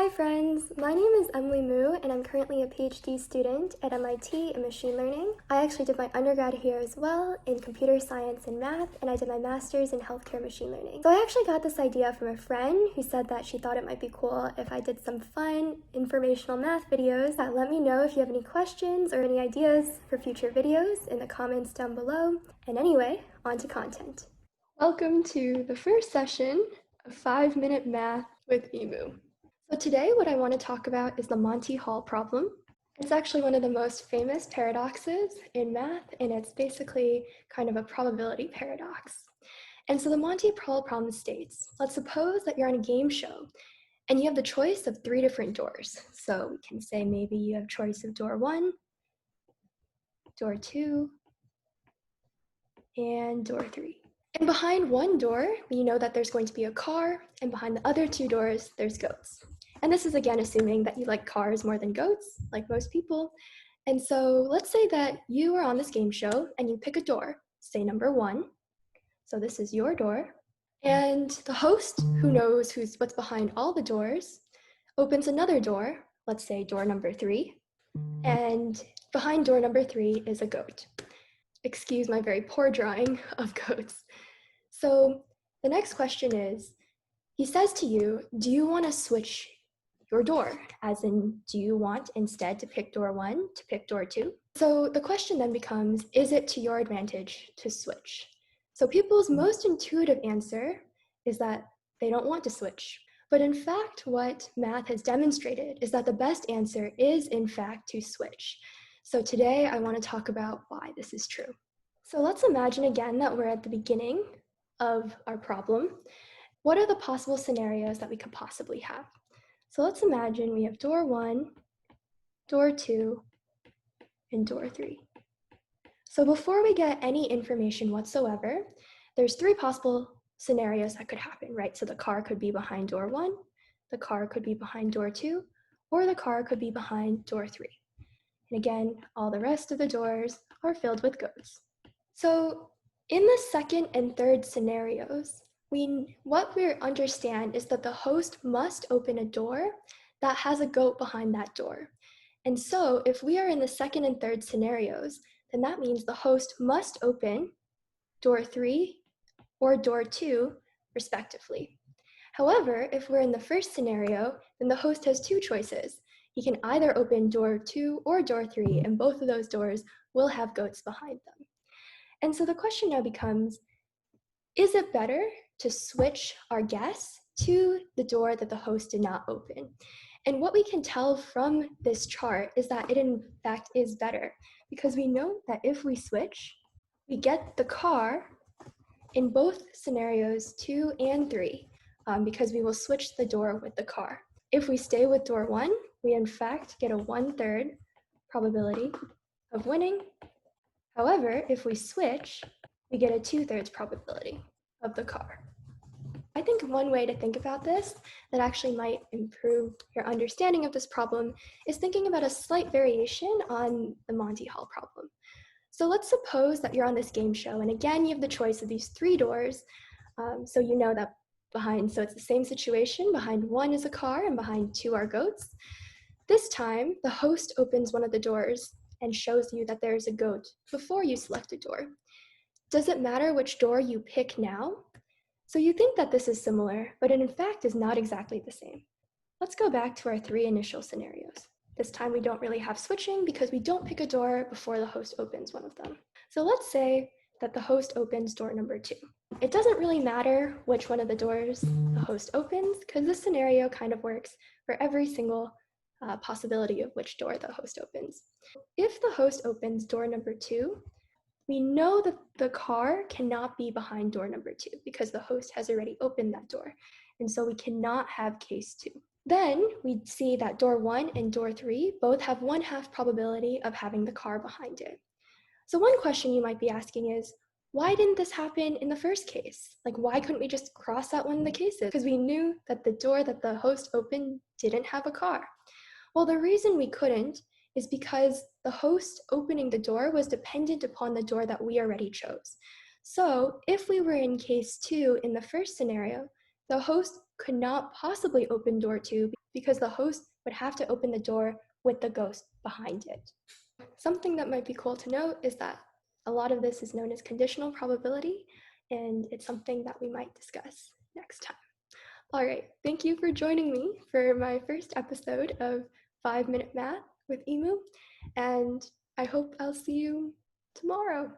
Hi friends, my name is Emily Moo and I'm currently a PhD student at MIT in machine learning. I actually did my undergrad here as well in computer science and math, and I did my master's in healthcare machine learning. So I actually got this idea from a friend who said that she thought it might be cool if I did some fun informational math videos. Let me know if you have any questions or any ideas for future videos in the comments down below. And anyway, on to content. Welcome to the first session of 5-Minute Math with Emu. So today what I want to talk about is the Monty Hall problem. It's actually one of the most famous paradoxes in math, and it's basically kind of a probability paradox. And so the Monty Hall problem states, let's suppose that you're on a game show and you have the choice of 3 different doors. So we can say maybe you have choice of door 1, door 2, and door 3. And behind one door, we know that there's going to be a car, and behind the other 2 doors, there's goats. And this is again assuming that you like cars more than goats, like most people. And so let's say that you are on this game show and you pick a door, say number 1. So this is your door. And the host, who knows what's behind all the doors, opens another door, let's say door number 3. And behind door number 3 is a goat. Excuse my very poor drawing of goats. So the next question is, he says to you, do you want to switch your door? As in, do you want instead to pick door 1 to pick door 2? So the question then becomes, is it to your advantage to switch? So people's most intuitive answer is that they don't want to switch. But in fact, what math has demonstrated is that the best answer is in fact to switch. So today I want to talk about why this is true. So let's imagine again that we're at the beginning of our problem. What are the possible scenarios that we could possibly have? So let's imagine we have door 1, door 2, and door 3. So before we get any information whatsoever, there's 3 possible scenarios that could happen, right? So the car could be behind door 1, the car could be behind door 2, or the car could be behind door 3. And again, all the rest of the doors are filled with goats. So in the second and third scenarios, what we understand is that the host must open a door that has a goat behind that door. And so if we are in the second and third scenarios, then that means the host must open door 3 or door 2, respectively. However, if we're in the first scenario, then the host has 2 choices. He can either open door 2 or door 3, and both of those doors will have goats behind them. And so the question now becomes, is it better to switch our guess to the door that the host did not open? And what we can tell from this chart is that it in fact is better, because we know that if we switch, we get the car in both scenarios 2 and 3, because we will switch the door with the car. If we stay with door 1, we in fact get a 1/3 probability of winning. However, if we switch, we get a 2/3 probability of the car. I think one way to think about this that actually might improve your understanding of this problem is thinking about a slight variation on the Monty Hall problem. So let's suppose that you're on this game show, and again, you have the choice of these 3 doors. So you know that so it's the same situation. Behind 1 is a car, and behind 2 are goats. This time, the host opens one of the doors and shows you that there's a goat before you select a door. Does it matter which door you pick now? So you think that this is similar, but it in fact is not exactly the same. Let's go back to our 3 initial scenarios. This time we don't really have switching because we don't pick a door before the host opens one of them. So let's say that the host opens door number 2. It doesn't really matter which one of the doors the host opens, because this scenario kind of works for every single possibility of which door the host opens. If the host opens door number 2, we know that the car cannot be behind door number 2 because the host has already opened that door. And so we cannot have case 2. Then we see that door 1 and door 3 both have 1/2 probability of having the car behind it. So one question you might be asking is, why didn't this happen in the first case? Like, why couldn't we just cross out one of the cases? Because we knew that the door that the host opened didn't have a car. Well, the reason we couldn't is because the host opening the door was dependent upon the door that we already chose. So if we were in case 2 in the first scenario, the host could not possibly open door 2 because the host would have to open the door with the ghost behind it. Something that might be cool to note is that a lot of this is known as conditional probability, and it's something that we might discuss next time. All right, thank you for joining me for my first episode of 5 Minute Math with Emu, and I hope I'll see you tomorrow.